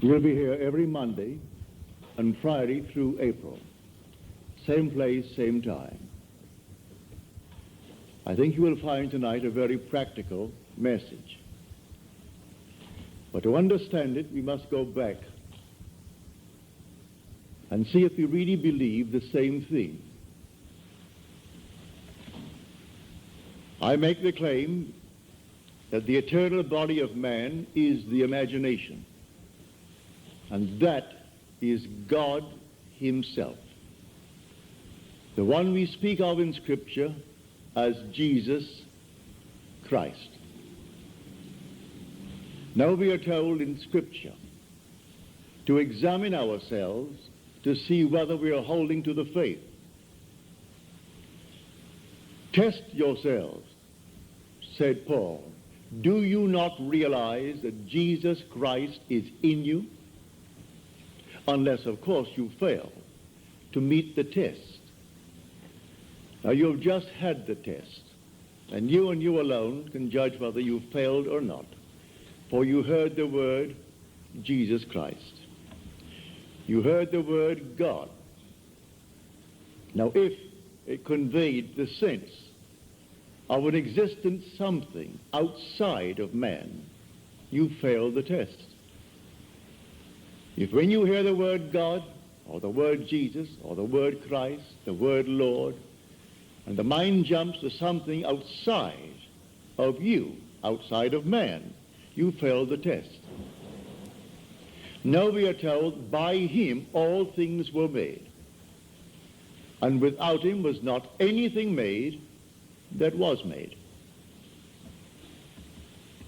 We'll be here every Monday and Friday through April. Same place, same time. I think you will find tonight a very practical message. But to understand it, we must go back and see if we really believe the same thing. I make the claim that the eternal body of man is the imagination, and that is God himself, the one we speak of in Scripture as Jesus Christ. Now we are told in Scripture to examine ourselves to see whether we are holding to the faith. Test yourselves, said Paul. Do you not realize that Jesus Christ is in you? Unless, of course, you fail to meet the test. Now, you've just had the test, and you alone can judge whether you failed or not. For you heard the word Jesus Christ. You heard the word God. Now, if it conveyed the sense of an existent something outside of man, you failed the test. If when you hear the word God, or the word Jesus, or the word Christ, the word Lord, and the mind jumps to something outside of you, outside of man, you failed the test. Now we are told, by him all things were made, and without him was not anything made that was made.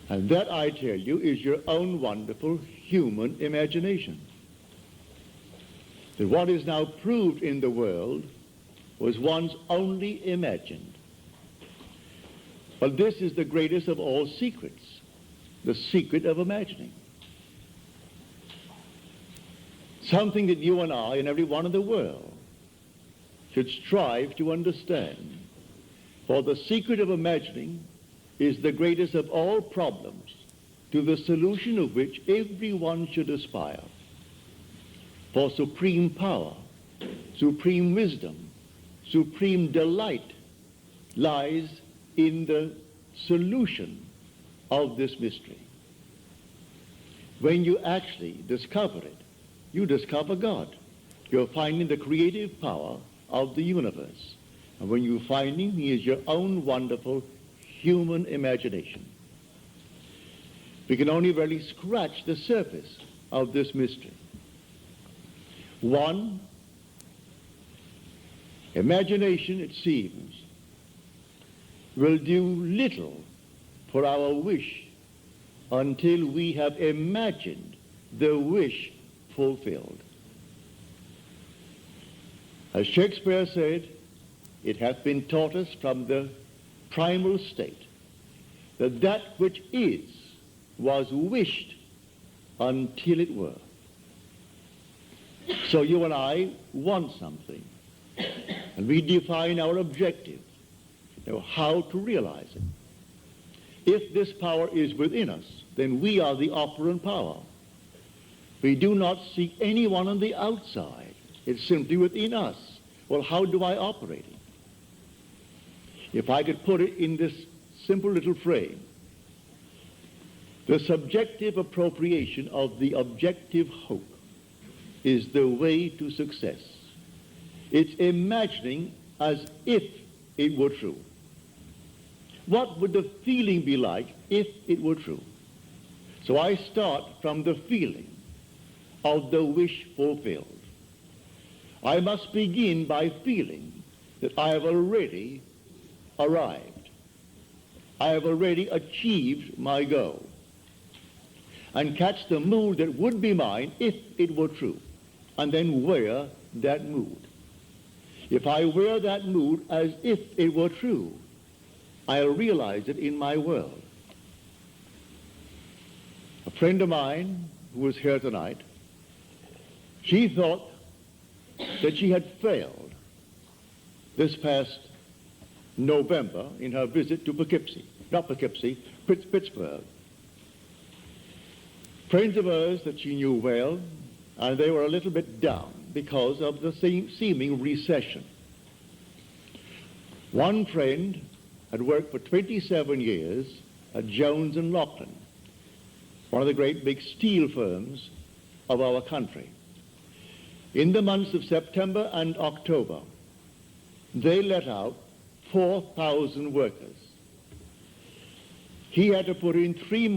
And that, I tell you, is your own wonderful human imagination. That what is now proved in the world was once only imagined. But this is the greatest of all secrets, the secret of imagining. Something that you and I and everyone in the world should strive to understand. For the secret of imagining is the greatest of all problems, to the solution of which everyone should aspire. For supreme power, supreme wisdom, supreme delight lies in the solution of this mystery. When you actually discover it, you discover God. You're finding the creative power of the universe. And when you find him, he is your own wonderful human imagination. We can only really scratch the surface of this mystery. One, imagination, it seems, will do little for our wish until we have imagined the wish fulfilled. As Shakespeare said, it hath been taught us from the primal state that that which is was wished until it were. So you and I want something, and we define our objective, how to realize it. If this power is within us, then we are the operant power. We do not seek anyone on the outside. It's simply within us. Well, how do I operate it? If I could put it in this simple little frame, the subjective appropriation of the objective hope is the way to success. It's imagining as if it were true. What would the feeling be like if it were true? So I start from the feeling of the wish fulfilled. I must begin by feeling that I have already arrived. I have already achieved my goal. And catch the mood that would be mine if it were true, and then wear that mood. If I wear that mood as if it were true, I'll realize it in my world. A friend of mine who was here tonight, she thought that she had failed this past November in her visit to Pittsburgh. friends of hers that she knew well, and they were a little bit down because of the seeming recession. One friend had worked for 27 years at Jones and Laughlin, one of the great big steel firms of our country. In the months of September and October, they let out 4,000 workers. He had to put in 3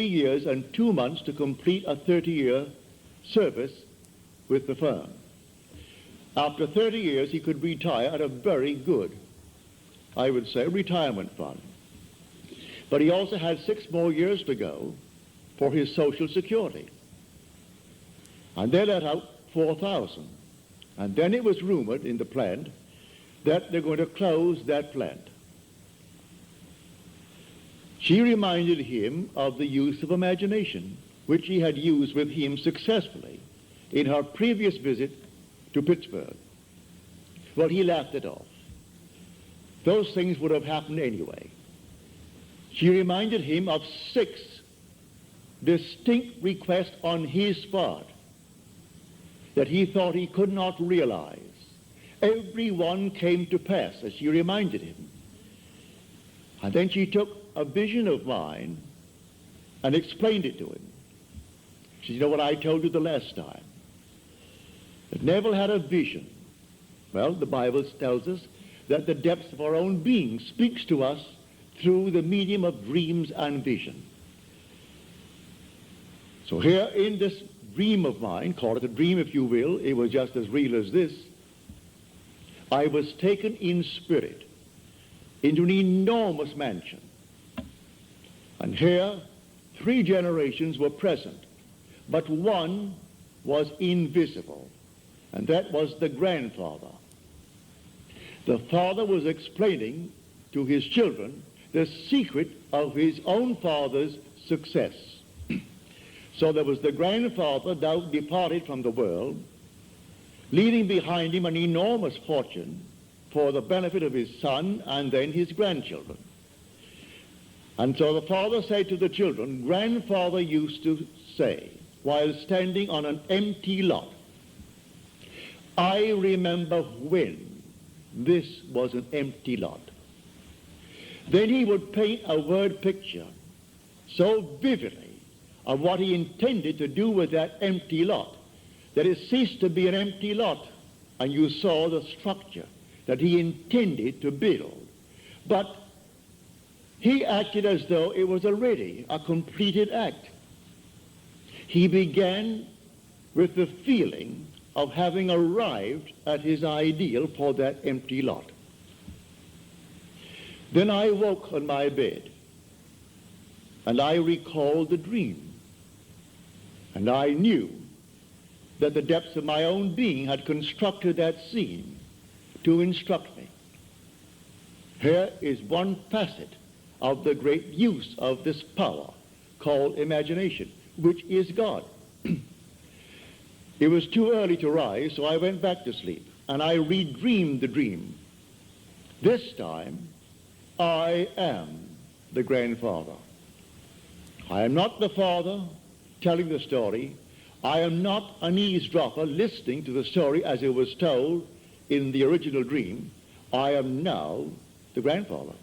years and 2 months to complete a 30-year service with the firm. After 30 years, he could retire at a very good, I would say, retirement fund. But he also had 6 more years to go for his Social Security. And they let out 4,000. And then it was rumored in the plant that they're going to close that plant. She reminded him of the use of imagination, which he had used with him successfully in her previous visit to Pittsburgh. Well, he laughed it off. Those things would have happened anyway. She reminded him of 6 distinct requests on his part that he thought he could not realize. Every one came to pass, as she reminded him. And then she took a vision of mine and explained it to him. She said, you know what I told you the last time? That Neville had a vision. Well, the Bible tells us that the depths of our own being speaks to us through the medium of dreams and vision. So here in this dream of mine, call it a dream if you will, it was just as real as this, I was taken in spirit into an enormous mansion. And here 3 generations were present, but one was invisible, and that was the grandfather. The father was explaining to his children the secret of his own father's success. So there was the grandfather now departed from the world, leaving behind him an enormous fortune for the benefit of his son and then his grandchildren. And so the father said to the children, grandfather used to say, while standing on an empty lot, I remember when this was an empty lot. Then he would paint a word picture so vividly of what he intended to do with that empty lot that it ceased to be an empty lot, and you saw the structure that he intended to build. But he acted as though it was already a completed act. He began with the feeling of having arrived at his ideal for that empty lot. Then I woke on my bed, and I recalled the dream. And I knew that the depths of my own being had constructed that scene to instruct me. Here is one facet of the great use of this power called imagination, which is God. It was too early to rise, so I went back to sleep, and I redreamed the dream. This time, I am the grandfather. I am not the father telling the story. I am not an eavesdropper listening to the story as it was told in the original dream. I am now the grandfather.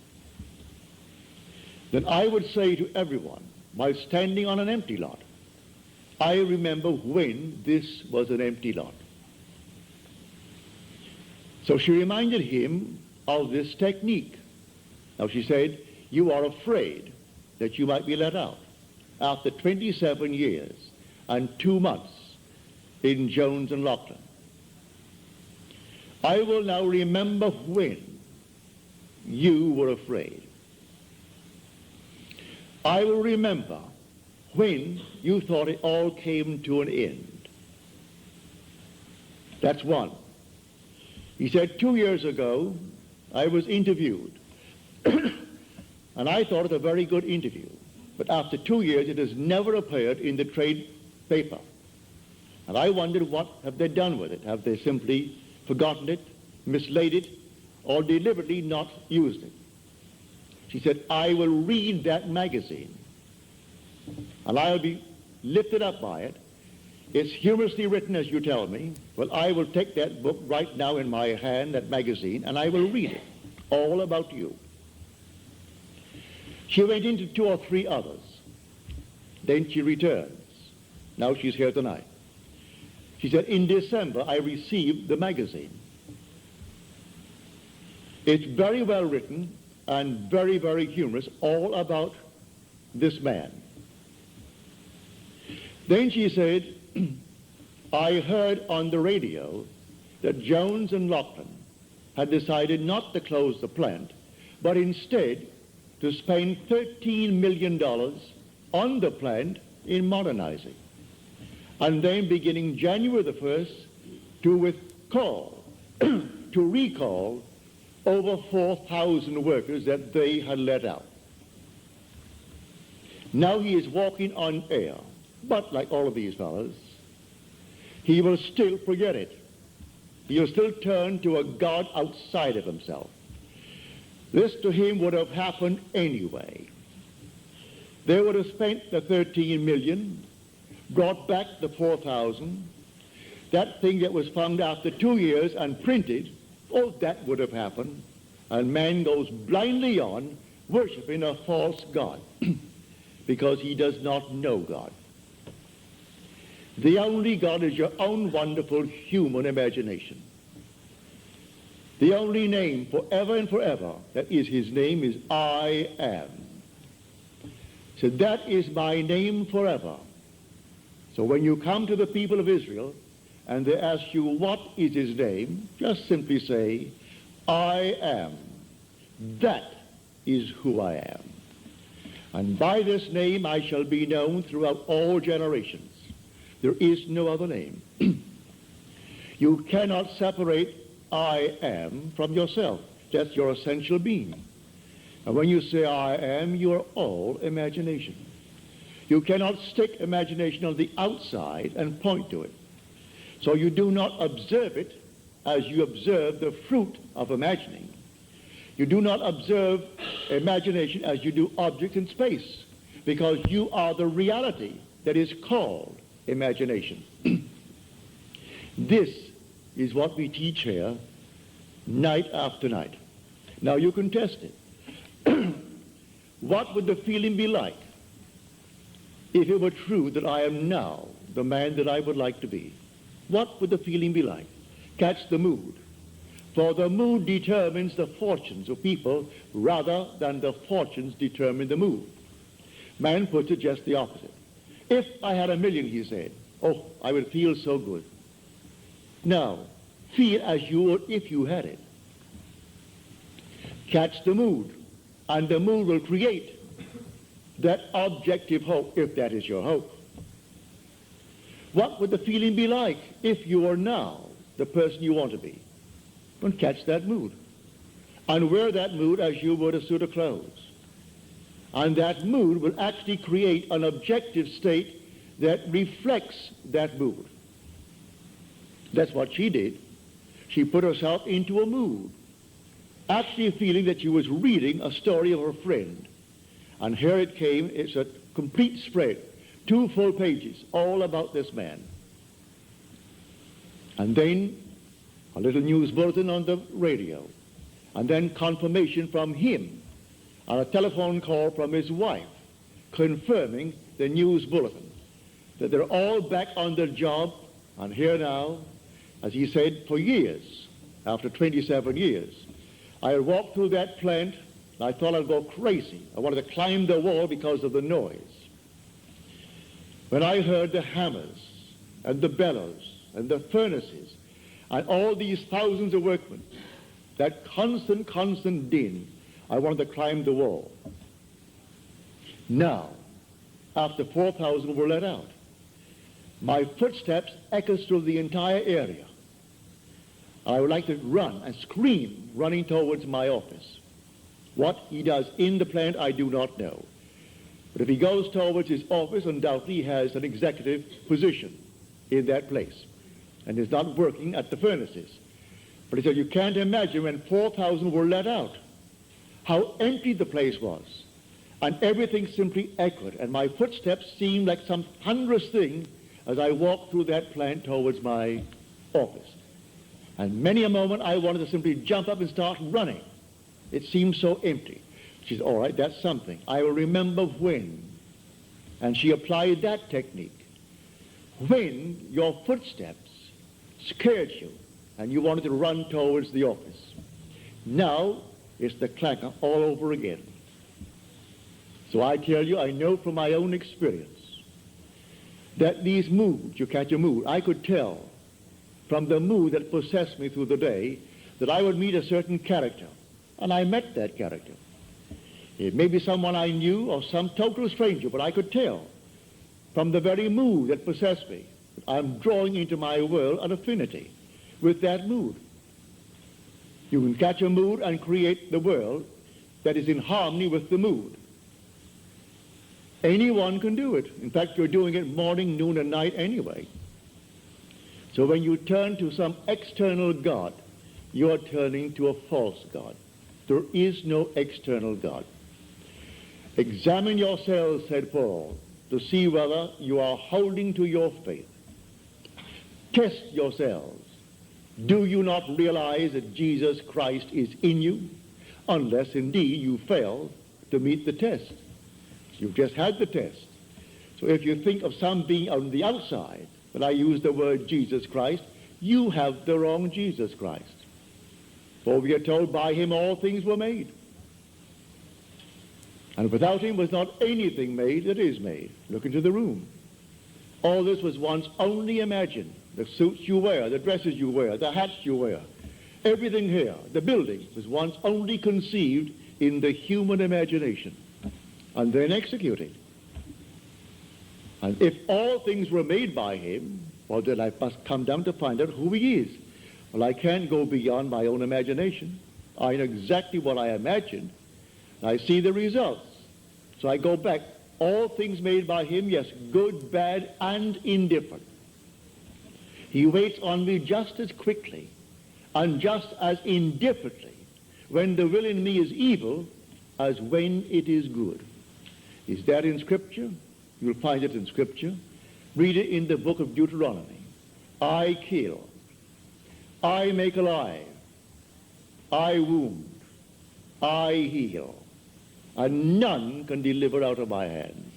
Then I would say to everyone, while standing on an empty lot, I remember when this was an empty lot. So she reminded him of this technique. Now she said, you are afraid that you might be let out after 27 years and 2 months in Jones and Laughlin. I will now remember when you were afraid. I will remember when you thought it all came to an end. That's one. He said 2 years ago I was interviewed and I thought it a very good interview. But after 2 years, it has never appeared in the trade paper. And I wondered, what have they done with it? Have they simply forgotten it, mislaid it, or deliberately not used it? She said, I will read that magazine, and I'll be lifted up by it. It's humorously written, as you tell me. Well, I will take that book right now in my hand, that magazine, and I will read it, all about you. She went into 2 or 3 others. Then she returns. Now she's here tonight. She said, in December, I received the magazine. It's very well written and very, very humorous, all about this man. Then she said, I heard on the radio that Jones and Lachlan had decided not to close the plant, but instead to spend $13 million on the plant in modernizing. And then beginning January the 1st, to recall over 4,000 workers that they had let out. Now he is walking on air, but like all of these fellows, he will still forget it. He will still turn to a God outside of himself. This to him would have happened anyway. They would have spent the 13 million, brought back the 4,000. That thing that was found after 2 years and printed, oh, that would have happened. And man goes blindly on worshiping a false God because he does not know God. The only God is your own wonderful human imagination. The only name forever and forever that is his name is I am. So that is my name forever. So when you come to the people of Israel and they ask you what is his name, just simply say, I am. That is who I am. And by this name I shall be known throughout all generations. There is no other name. You cannot separate I am from yourself. That's your essential being. And when you say I am, you are all imagination. You cannot stick imagination on the outside and point to it. So you do not observe it as you observe the fruit of imagining. You do not observe imagination as you do objects in space, because you are the reality that is called imagination. This is what we teach here night after night. Now you can test it. What would the feeling be like if it were true that I am now the man that I would like to be? What would the feeling be like? Catch the mood. For the mood determines the fortunes of people rather than the fortunes determine the mood. Man puts it just the opposite. If I had $1 million, he said, oh, I would feel so good. Now, feel as you would if you had it. Catch the mood, and the mood will create that objective hope, if that is your hope. What would the feeling be like if you are now the person you want to be? Well, catch that mood, and wear that mood as you would a suit of clothes. And that mood will actually create an objective state that reflects that mood. That's what she did. She put herself into a mood, actually feeling that she was reading a story of her friend. And here it came. It's a complete spread, 2 full pages, all about this man. And then a little news bulletin on the radio, and then confirmation from him, and a telephone call from his wife confirming the news bulletin, that they're all back on their job, and here now, as he said, for years, after 27 years. I walked through that plant, and I thought I'd go crazy. I wanted to climb the wall because of the noise. When I heard the hammers, and the bellows, and the furnaces, and all these thousands of workmen, that constant din, I wanted to climb the wall. Now, after 4,000 were let out, my footsteps echoed through the entire area. I would like to run and scream, running towards my office. What he does in the plant, I do not know. But if he goes towards his office, undoubtedly he has an executive position in that place, and is not working at the furnaces. But he said, you can't imagine when 4,000 were let out, how empty the place was. And everything simply echoed, and my footsteps seemed like some thunderous thing as I walked through that plant towards my office. And many a moment I wanted to simply jump up and start running. It seemed so empty. She said, all right, that's something. I will remember when. And she applied that technique. When your footsteps scared you and you wanted to run towards the office. Now it's the clacker all over again. So I tell you, I know from my own experience that these moods, you catch a mood, I could tell from the mood that possessed me through the day that I would meet a certain character, and I met that character. It may be someone I knew or some total stranger, but I could tell from the very mood that possessed me that I'm drawing into my world an affinity with that mood. You can catch a mood and create the world that is in harmony with the mood. Anyone can do it. In fact, you're doing it morning, noon, and night anyway. So when you turn to some external God, you are turning to a false God. There is no external God. Examine yourselves, said Paul, to see whether you are holding to your faith. Test yourselves. Do you not realize that Jesus Christ is in you? Unless indeed you fail to meet the test. You've just had the test. So if you think of some being on the outside, but I use the word Jesus Christ, you have the wrong Jesus Christ. For we are told by him all things were made. And without him was not anything made that is made. Look into the room. All this was once only imagined. The suits you wear, the dresses you wear, the hats you wear, everything here, the building, was once only conceived in the human imagination and then executed. And if all things were made by him, well, then I must come down to find out who he is. Well, I can't go beyond my own imagination. I know exactly what I imagined. I see the results. So I go back. All things made by him, yes, good, bad, and indifferent. He waits on me just as quickly and just as indifferently when the will in me is evil as when it is good. Is that in Scripture? You'll find it in Scripture. Read it in the book of Deuteronomy. I kill. I make alive. I wound. I heal. And none can deliver out of my hands.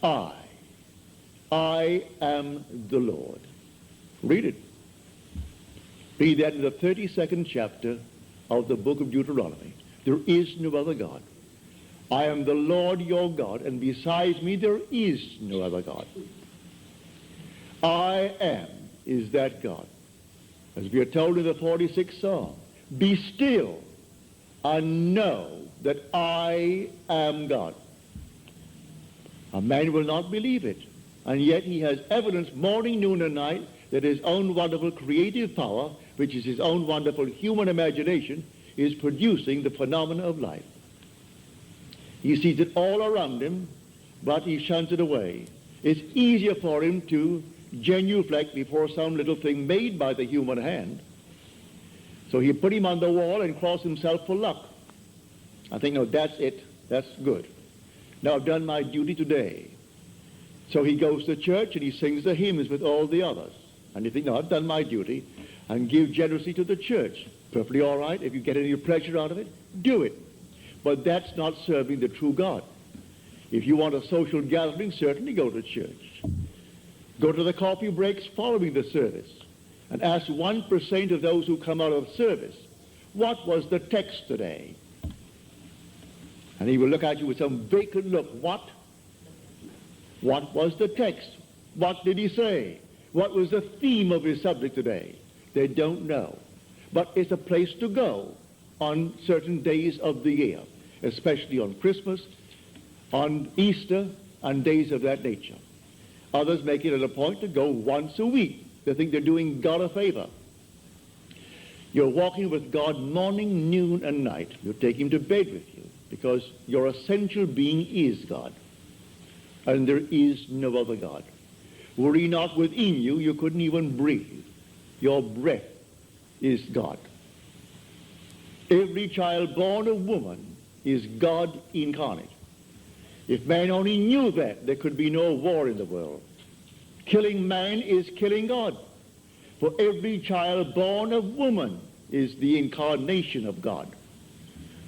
I am the Lord. Read it. Read that in the 32nd chapter of the book of Deuteronomy. There is no other God. I am the Lord your God, and besides me there is no other God. I am is that God. As we are told in the 46th Psalm, be still and know that I am God. A man will not believe it, and yet he has evidence morning, noon, and night that his own wonderful creative power, which is his own wonderful human imagination, is producing the phenomena of life. He sees it all around him, but he shuns it away. It's easier for him to genuflect before some little thing made by the human hand. So he put him on the wall and cross himself for luck. I think, no, that's it. That's good. Now I've done my duty today. So he goes to church and he sings the hymns with all the others. And you think, no, I've done my duty, and give generously to the church. Perfectly all right. If you get any pleasure out of it, do it. But that's not serving the true God. If you want a social gathering, certainly go to church. Go to the coffee breaks following the service and ask 1% of those who come out of service, what was the text today? And he will look at you with some vacant look. What? What was the text? What did he say? What was the theme of his subject today? They don't know. But it's a place to go on certain days of the year, especially on Christmas, on Easter, and days of that nature. Others make it a point to go once a week. They think they're doing God a favor. You're walking with God morning, noon, and night. You take him to bed with you because your essential being is God. And there is no other God. Were he not within you, you couldn't even breathe. Your breath is God. Every child born of woman is God incarnate. If man only knew that, there could be no war in the world. Killing man is killing God. For every child born of woman is the incarnation of God.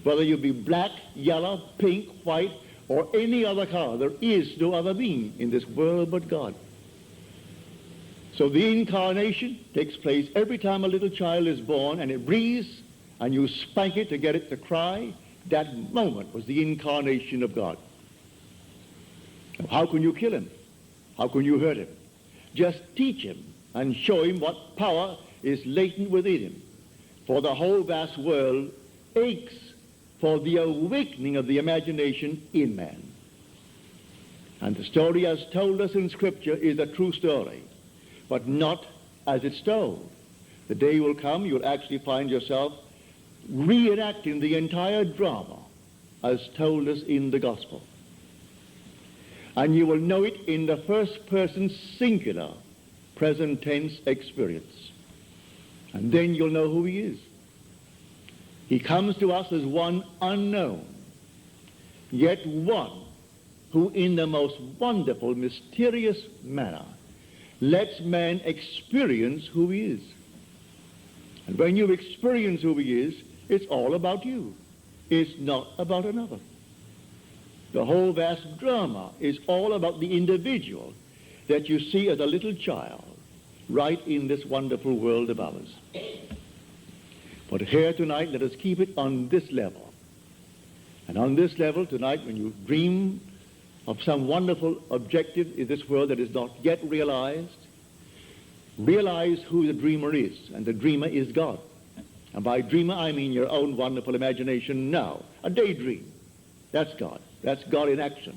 Whether you be black, yellow, pink, white, or any other color, there is no other being in this world but God. So the incarnation takes place every time a little child is born and it breathes and you spank it to get it to cry. That moment was the incarnation of God. Now, how can you kill him? How can you hurt him? Just teach him and show him what power is latent within him. For the whole vast world aches for the awakening of the imagination in man. And the story as told us in Scripture is a true story, but not as it's told. The day will come you'll actually find yourself reenacting the entire drama as told us in the Gospel. And you will know it in the first person singular present tense experience. And then you'll know who he is. He comes to us as one unknown, yet one who in the most wonderful, mysterious manner lets man experience who he is. And when you experience who he is, it's all about you. It's not about another. The whole vast drama is all about the individual that you see as a little child right in this wonderful world of ours. But here tonight, let us keep it on this level. And on this level tonight, when you dream of some wonderful objective in this world that is not yet realized, realize who the dreamer is. And the dreamer is God. And by dreamer, I mean your own wonderful imagination now. A daydream. That's God. That's God in action.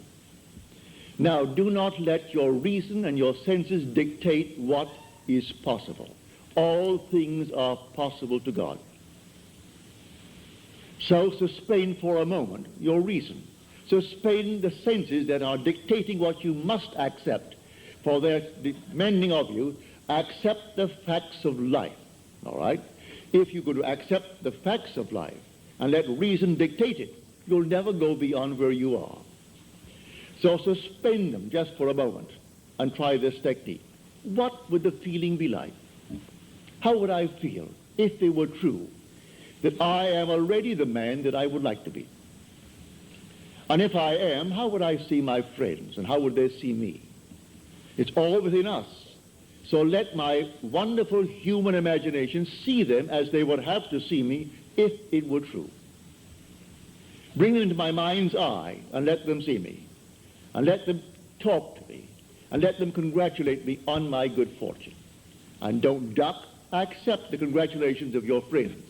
Now, do not let your reason and your senses dictate what is possible. All things are possible to God. So suspend for a moment your reason. Suspend the senses that are dictating what you must accept. For their demanding of you, accept the facts of life. All right? If you could accept the facts of life and let reason dictate it, you'll never go beyond where you are. So suspend them just for a moment and try this technique. What would the feeling be like? How would I feel if it were true that I am already the man that I would like to be? And if I am, how would I see my friends and how would they see me? It's all within us. So let my wonderful human imagination see them as they would have to see me if it were true. Bring them into my mind's eye and let them see me. And let them talk to me. And let them congratulate me on my good fortune. And don't duck. Accept the congratulations of your friends.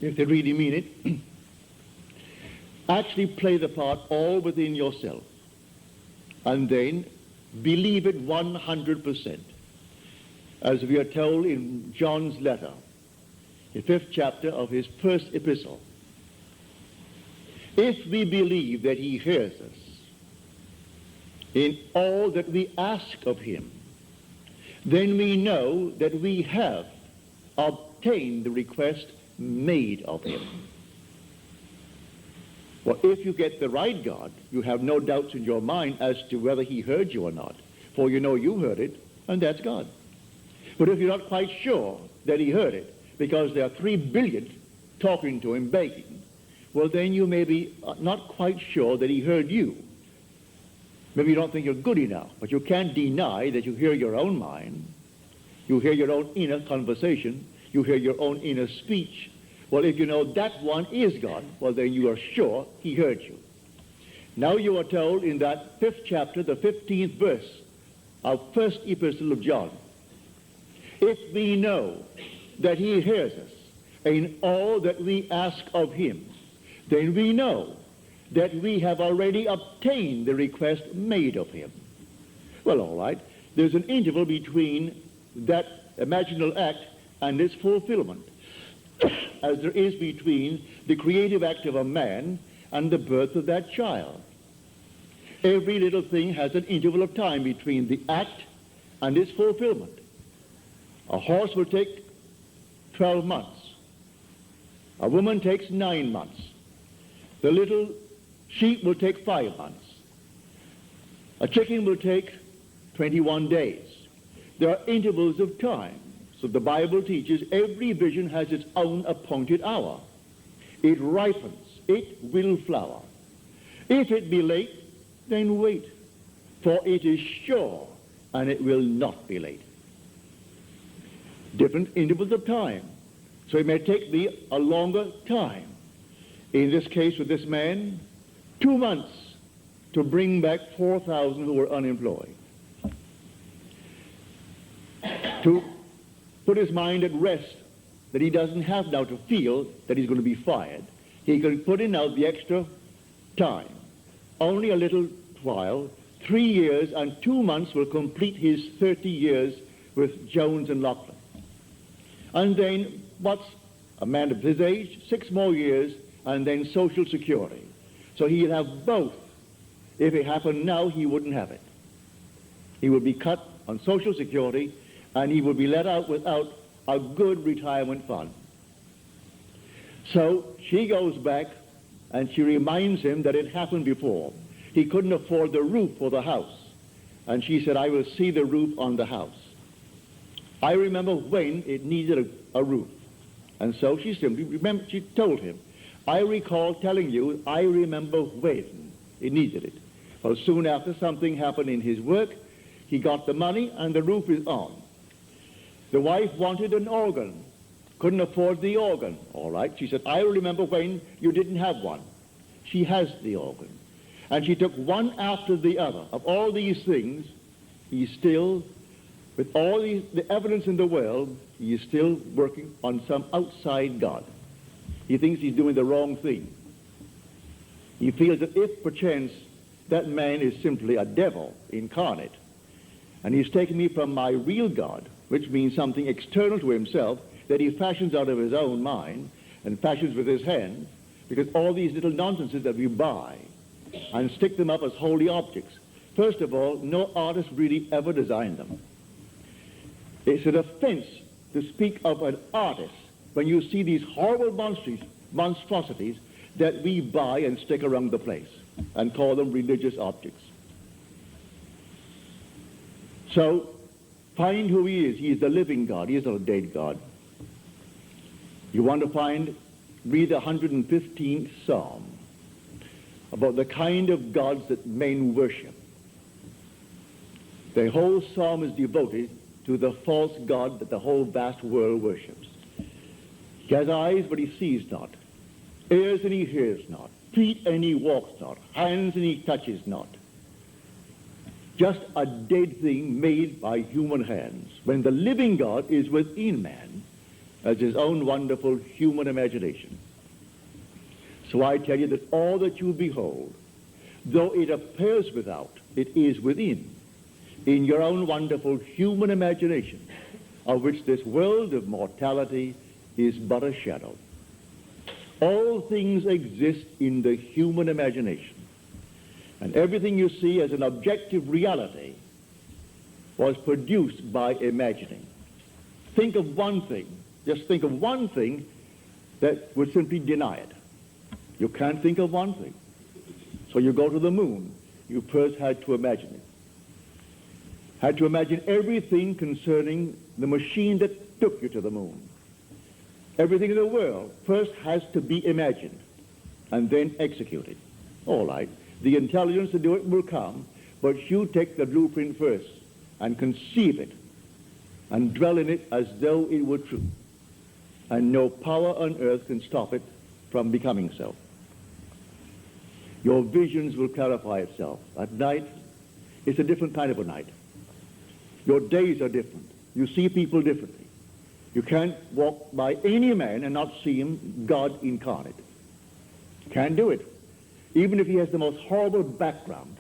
If they really mean it. Actually play the part all within yourself. And then believe it 100%. As we are told in John's letter, the 5th chapter of his first epistle. If we believe that he hears us in all that we ask of him, then we know that we have obtained the request made of him. Well, if you get the right God, you have no doubts in your mind as to whether he heard you or not, for you know you heard it, and that's God. But if you're not quite sure that he heard it, because there are 3 billion talking to him, begging, well, then you may be not quite sure that he heard you. Maybe you don't think you're good enough, but you can't deny that you hear your own mind. You hear your own inner conversation. You hear your own inner speech. Well, if you know that one is God, well, then you are sure he heard you. Now you are told in that 5th chapter, the 15th verse of first epistle of John, if we know that he hears us in all that we ask of him, then we know that we have already obtained the request made of him. Well, all right, there's an interval between that imaginal act and its fulfillment, as there is between the creative act of a man and the birth of that child. Every little thing has an interval of time between the act and its fulfillment. A horse will take 12 months. A woman takes 9 months. The little sheep will take 5 months. A chicken will take 21 days. There are intervals of time. So the Bible teaches every vision has its own appointed hour. It ripens. It will flower. If it be late, then wait, for it is sure, and it will not be late. Different intervals of time. So it may take thee a longer time. In this case with this man, 2 months to bring back 4,000 who were unemployed. To put his mind at rest that he doesn't have now to feel that he's going to be fired. He can put in now the extra time. Only a little while, 3 years and 2 months will complete his 30 years with Jones and Lachlan. And then what's a man of his age? 6 more years, and then Social Security. So he'd have both. If it happened now, he wouldn't have it. He would be cut on Social Security, and he would be let out without a good retirement fund. So she goes back, and she reminds him that it happened before. He couldn't afford the roof for the house. And she said, I will see the roof on the house. I remember when it needed a roof. And so she told him, I recall telling you, I remember when he needed it. Well, soon after, something happened in his work. He got the money, and the roof is on. The wife wanted an organ, couldn't afford the organ. All right, she said, I remember when you didn't have one. She has the organ. And she took one after the other. Of all these things, he's still, with all the evidence in the world, he is still working on some outside God. He thinks he's doing the wrong thing. He feels that if perchance that man is simply a devil incarnate, and he's taken me from my real God, which means something external to himself that he fashions out of his own mind and fashions with his hands, because all these little nonsenses that we buy and stick them up as holy objects. First of all, no artist really ever designed them. It's an offense to speak of an artist when you see these horrible monstrosities that we buy and stick around the place and call them religious objects. So, find who he is. He is the living God. He is not a dead God. You want to read the 115th Psalm about the kind of gods that men worship. The whole psalm is devoted to the false god that the whole vast world worships. He has eyes, but he sees not. Ears, and he hears not. Feet, and he walks not. Hands, and he touches not. Just a dead thing made by human hands, when the living God is within man as his own wonderful human imagination. So I tell you that all that you behold, though it appears without, it is within, in your own wonderful human imagination, of which this world of mortality is but a shadow. All things exist in the human imagination. And everything you see as an objective reality was produced by imagining. Think of one thing, just think of one thing that would simply deny it. You can't think of one thing. So you go to the moon. You first had to imagine it. Had to imagine everything concerning the machine that took you to the moon. Everything in the world first has to be imagined and then executed. All right. The intelligence to do it will come, but you take the blueprint first and conceive it and dwell in it as though it were true. And no power on earth can stop it from becoming so. Your visions will clarify itself. At night, it's a different kind of a night. Your days are different. You see people differently. You can't walk by any man and not see him God incarnate. Can't do it. Even if he has the most horrible background.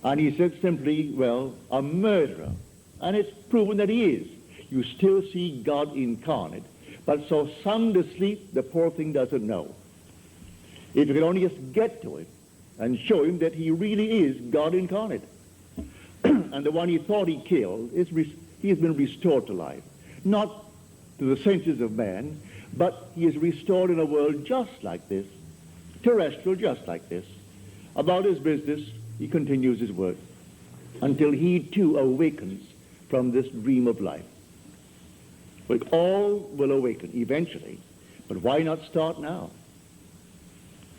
And he said simply, well, a murderer. And it's proven that he is. You still see God incarnate. But so sound asleep, the poor thing doesn't know. If you could only just get to him and show him that he really is God incarnate. And the one he thought he killed, he has been restored to life. Not to the senses of man, but he is restored in a world just like this, terrestrial just like this. About his business, he continues his work. until he too awakens from this dream of life. We all will awaken eventually, but why not start now?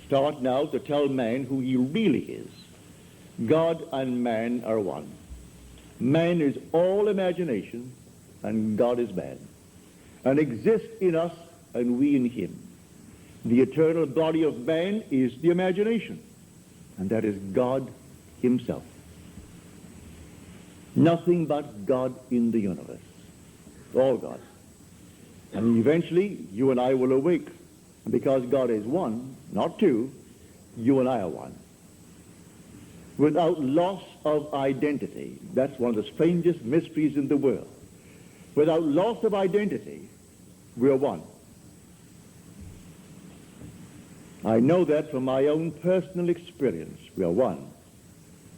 Start now to tell man who he really is. God and man are one. Man is all imagination, and God is man, and exists in us and we in him. The eternal body of man is the imagination, and that is God himself. Nothing but God in the universe. All God. And eventually, you and I will awake. And because God is one, not two, you and I are one. Without loss of identity, that's one of the strangest mysteries in the world. Without loss of identity, we are one. I know that from my own personal experience. We are one.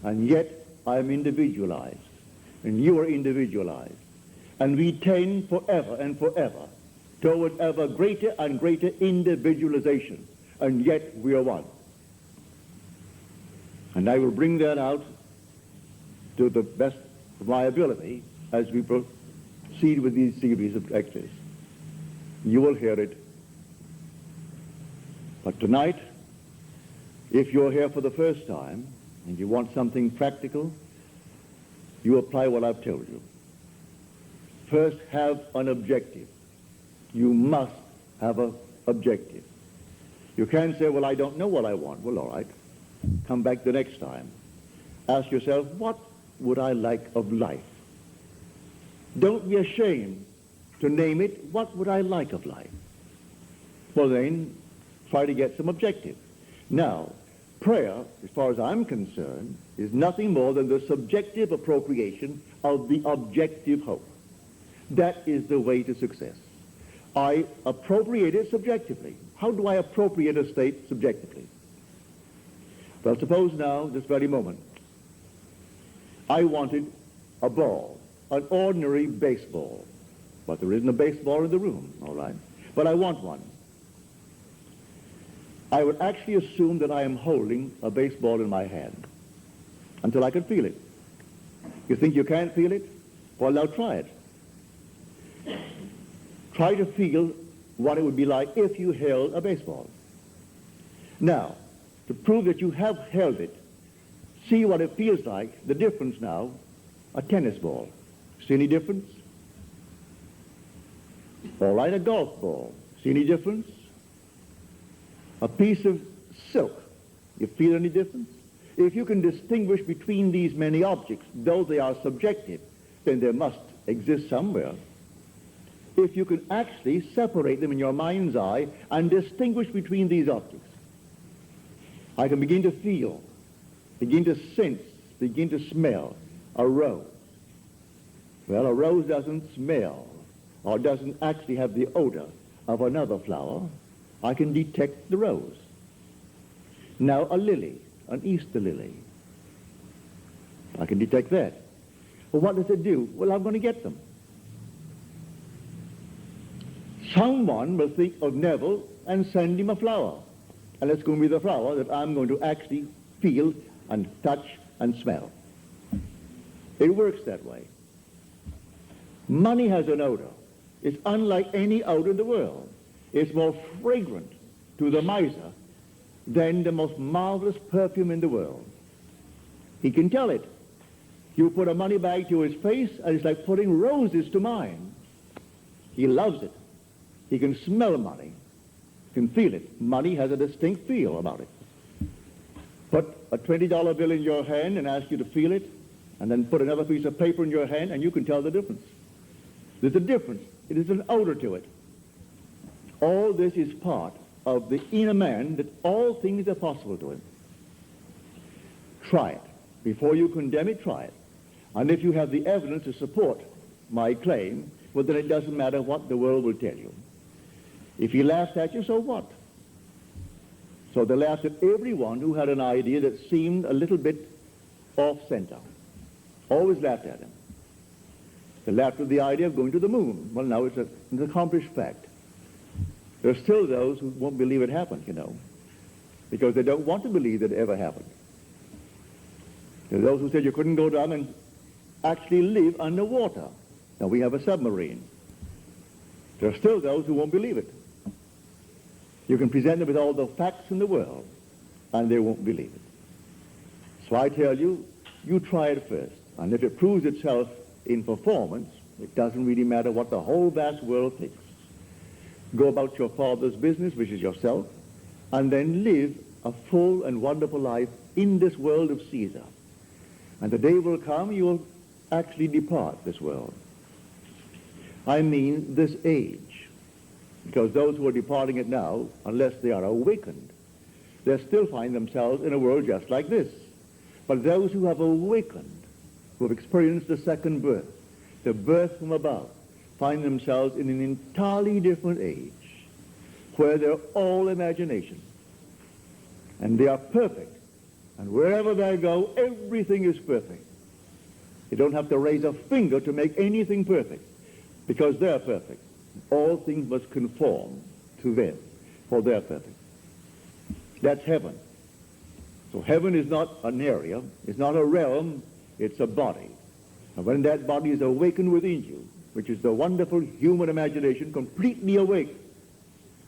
And yet, I am individualized. And you are individualized. And we tend forever and forever toward ever greater and greater individualization. And yet, we are one. And I will bring that out to the best of my ability as we proceed with these series of lectures. You will hear it. But tonight, if you're here for the first time and you want something practical, you apply what I've told you. First, have an objective. You must have an objective. You can't say, well, I don't know what I want. Well, all right. Come back the next time. Ask yourself, what would I like of life? Don't be ashamed to name it. What would I like of life? Well, then, try to get some objective. Now, prayer, as far as I'm concerned, is nothing more than the subjective appropriation of the objective hope. That is the way to success. I appropriate it subjectively. How do I appropriate a state subjectively? Well, suppose now, this very moment, I wanted a ball, an ordinary baseball. But there isn't a baseball in the room, all right? But I want one. I would actually assume that I am holding a baseball in my hand until I can feel it. You think you can't feel it? Well, now try it. Try to feel what it would be like if you held a baseball. Now, to prove that you have held it, see what it feels like, the difference now, a tennis ball. See any difference? All right, a golf ball. See any difference? A piece of silk. You feel any difference? If you can distinguish between these many objects, though they are subjective, then there must exist somewhere. If you can actually separate them in your mind's eye and distinguish between these objects, I can begin to feel, begin to sense, begin to smell a rose. Well, a rose doesn't smell or doesn't actually have the odor of another flower. I can detect the rose. Now a lily, an Easter lily. I can detect that. Well, what does it do? Well, I'm going to get them. Someone will think of Neville and send him a flower. And it's going to be the flower that I'm going to actually feel and touch and smell. It works that way. Money has an odor. It's unlike any odor in the world. It's more fragrant to the miser than the most marvelous perfume in the world. He can tell it. You put a money bag to his face, and it's like putting roses to mine. He loves it. He can smell money, can feel it. Money has a distinct feel about it. Put a $20 bill in your hand and ask you to feel it, and then put another piece of paper in your hand, and you can tell the difference. There's a difference. It is an odor to it. All this is part of the inner man, that all things are possible to him. Try it. Before you condemn it, try it. And if you have the evidence to support my claim, well, then it doesn't matter what the world will tell you. If he laughs at you, so what? So they laughed at everyone who had an idea that seemed a little bit off-center. Always laughed at him. They laughed at the idea of going to the moon. Well, now it's an accomplished fact. There are still those who won't believe it happened, you know, because they don't want to believe that it ever happened. There are those who said you couldn't go down and actually live underwater. Now we have a submarine. There are still those who won't believe it. You can present them with all the facts in the world, and they won't believe it. So I tell you, you try it first. And if it proves itself in performance, it doesn't really matter what the whole vast world thinks. Go about your Father's business, which is yourself, and then live a full and wonderful life in this world of Caesar. And the day will come you will actually depart this world. I mean this age. Because those who are departing it now, unless they are awakened, they'll still find themselves in a world just like this. But those who have awakened, who have experienced the second birth, the birth from above, find themselves in an entirely different age, where they're all imagination. And they are perfect. And wherever they go, everything is perfect. You don't have to raise a finger to make anything perfect, because they're perfect. All things must conform to them, for they're perfect. That's heaven. So heaven is not an area, it's not a realm, it's a body. And when that body is awakened within you, which is the wonderful human imagination completely awake,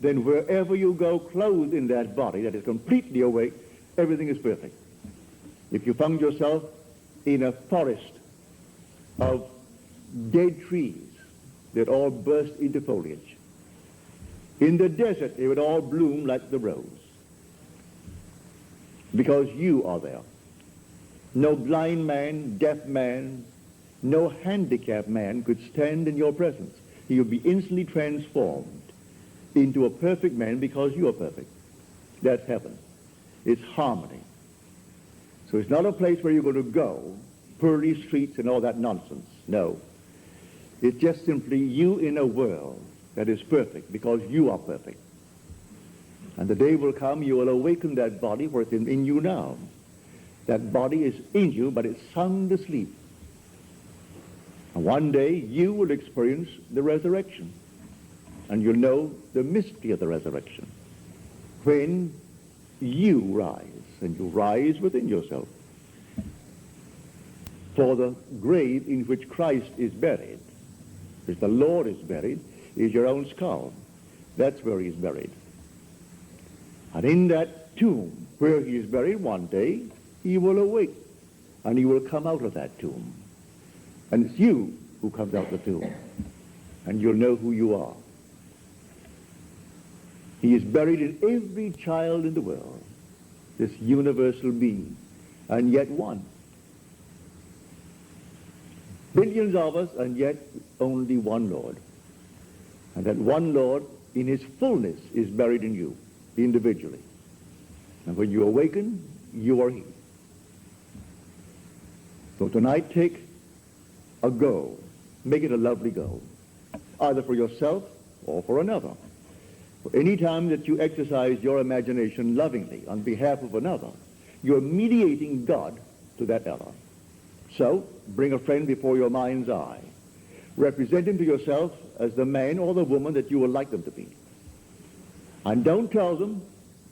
then wherever you go clothed in that body that is completely awake, everything is perfect. If you found yourself in a forest of dead trees that all burst into foliage, in the desert it would all bloom like the rose, because you are there. No blind man, deaf man, no handicapped man could stand in your presence. He would be instantly transformed into a perfect man because you are perfect. That's heaven. It's harmony. So it's not a place where you're going to go, pearly streets and all that nonsense. No. It's just simply you in a world that is perfect because you are perfect. And the day will come you will awaken that body, for it's in you now. That body is in you, but it's sound asleep. And one day you will experience the resurrection. And you'll know the mystery of the resurrection. When you rise, and you rise within yourself. For the grave in which Christ is buried, which the Lord is buried, is your own skull. That's where he is buried. And in that tomb where he is buried, one day he will awake, and he will come out of that tomb. And it's you who comes out of the tomb, and you'll know who you are. He is buried in every child in the world, this universal being, and yet one. Billions of us, and yet only one Lord. And that one Lord, in his fullness, is buried in you, individually. And when you awaken, you are he. So tonight, take a go. Make it a lovely go, either for yourself or for another. For any time that you exercise your imagination lovingly on behalf of another, you're mediating God to that other. So, bring a friend before your mind's eye. Represent him to yourself as the man or the woman that you would like them to be. And don't tell them,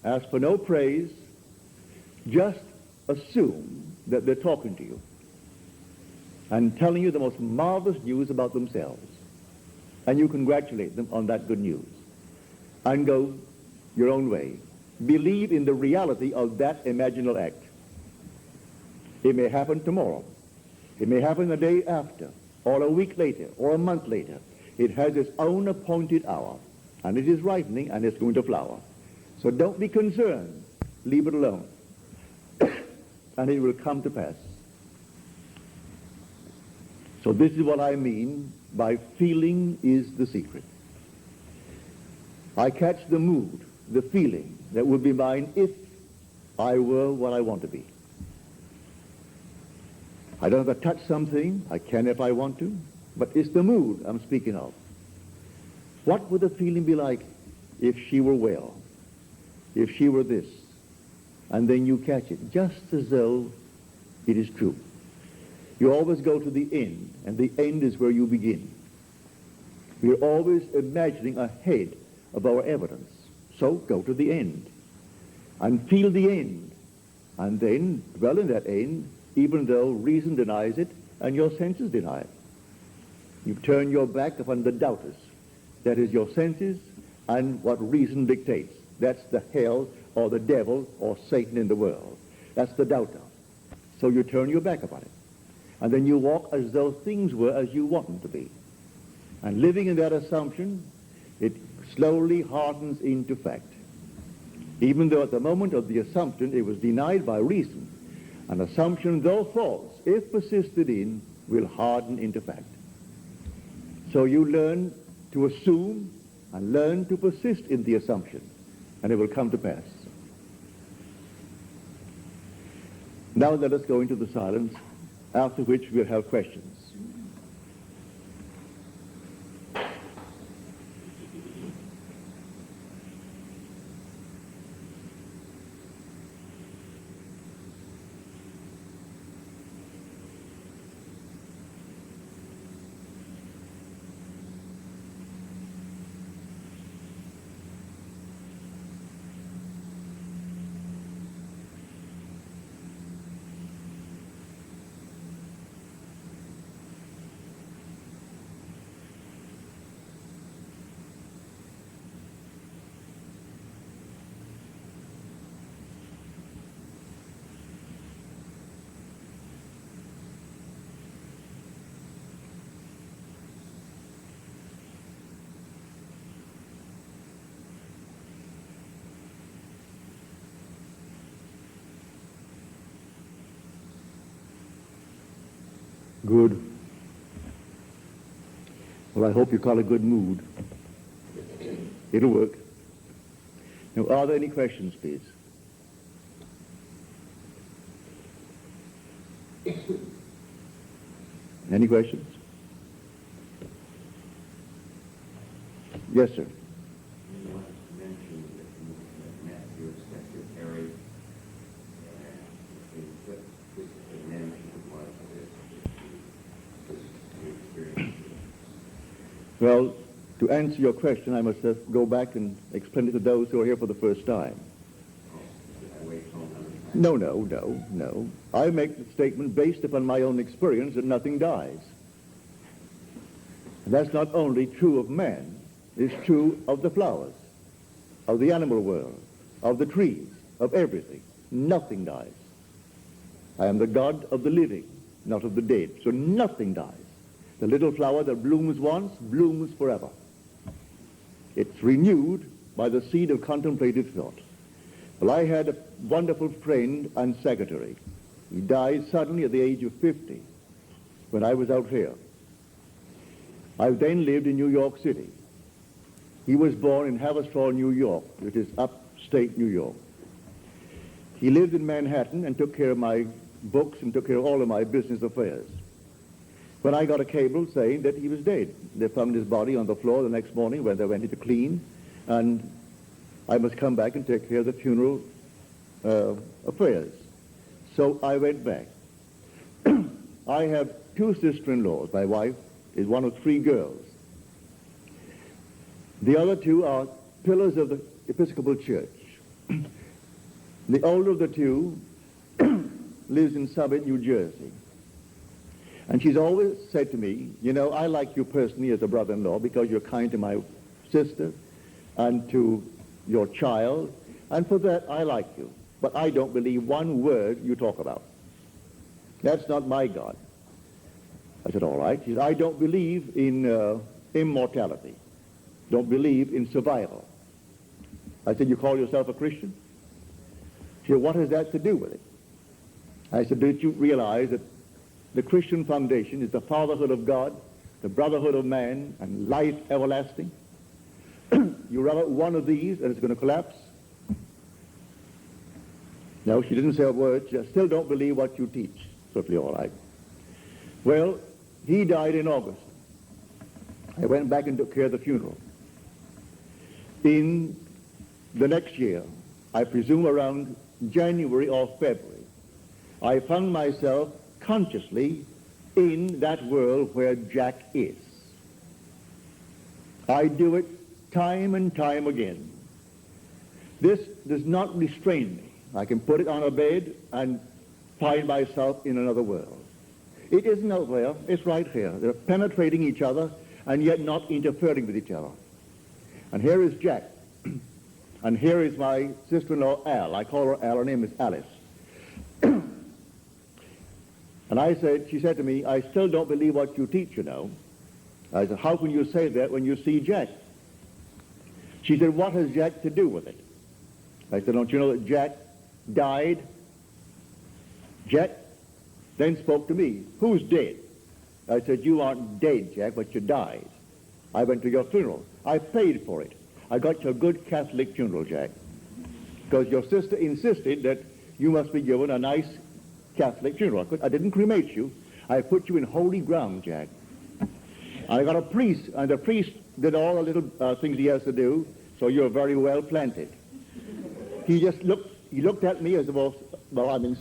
ask for no praise, just assume that they're talking to you and telling you the most marvelous news about themselves. And you congratulate them on that good news. And go your own way. Believe in the reality of that imaginal act. It may happen tomorrow. It may happen the day after, or a week later, or a month later. It has its own appointed hour, and it is ripening, and it's going to flower. So don't be concerned. Leave it alone. And it will come to pass. So this is what I mean by feeling is the secret. I catch the mood, the feeling that would be mine if I were what I want to be. I don't have to touch something. I can if I want to. But it's the mood I'm speaking of. What would the feeling be like if she were well? If she were this? And then you catch it, just as though it is true. You always go to the end, and the end is where you begin. We're always imagining ahead of our evidence. So go to the end and feel the end, and then dwell in that end even though reason denies it and your senses deny it. You turn your back upon the doubters. That is your senses and what reason dictates. That's the hell or the devil or Satan in the world. That's the doubter. So you turn your back upon it. And then you walk as though things were as you want them to be. And living in that assumption, it slowly hardens into fact. Even though at the moment of the assumption it was denied by reason, an assumption, though false, if persisted in, will harden into fact. So you learn to assume and learn to persist in the assumption, and it will come to pass. Now let us go into the silence, after which we'll have questions. Good. Well, I hope you call a good mood. It'll work. Now, are there any questions, please? Any questions? Yes, sir. Well, to answer your question, I must go back and explain it to those who are here for the first time. No. I make the statement based upon my own experience that nothing dies. And that's not only true of man, it's true of the flowers, of the animal world, of the trees, of everything. Nothing dies. I am the God of the living, not of the dead. So nothing dies. The little flower that blooms once, blooms forever. It's renewed by the seed of contemplative thought. Well, I had a wonderful friend and secretary. He died suddenly at the age of 50 when I was out here. I then lived in New York City. He was born in Haverstraw, New York, which is upstate New York. He lived in Manhattan and took care of my books and took care of all of my business affairs. When I got a cable saying that he was dead, they found his body on the floor the next morning when they went in to clean, and I must come back and take care of the funeral affairs. So I went back. I have two sister-in-laws. My wife is one of three girls. The other two are pillars of the Episcopal Church. The older of the two lives in Summit, New Jersey. And she's always said to me, you know, I like you personally as a brother-in-law because you're kind to my sister and to your child, and for that I like you. But I don't believe one word you talk about. That's not my God. I said, all right. She said, I don't believe in immortality. Don't believe in survival. I said, you call yourself a Christian? She said, what has that to do with it? I said, did you realize that the Christian foundation is the fatherhood of God, the brotherhood of man, and life everlasting? You rub out one of these and it's going to collapse? No, she didn't say a word. She said, still don't believe what you teach. Certainly all right. Well, he died in August. I went back and took care of the funeral. In the next year, I presume around January or February, I found myself consciously in that world where Jack is. I do it time and time again. This does not restrain me. I can put it on a bed and find myself in another world. It isn't out there, it's right here. They're penetrating each other and yet not interfering with each other. And here is Jack. And here is my sister-in-law, Al. I call her Al. Her name is Alice. And she said to me, I still don't believe what you teach, you know. I said, how can you say that when you see Jack? She said, what has Jack to do with it? I said, don't you know that Jack died? Jack then spoke to me, who's dead? I said, you aren't dead, Jack, but you died. I went to your funeral. I paid for it. I got you a good Catholic funeral, Jack, because your sister insisted that you must be given a nice Catholic funeral. I didn't cremate you. I put you in holy ground, Jack. I got a priest, and the priest did all the little things he has to do, so you're very well planted. He just looked at me as if, well, I'm in...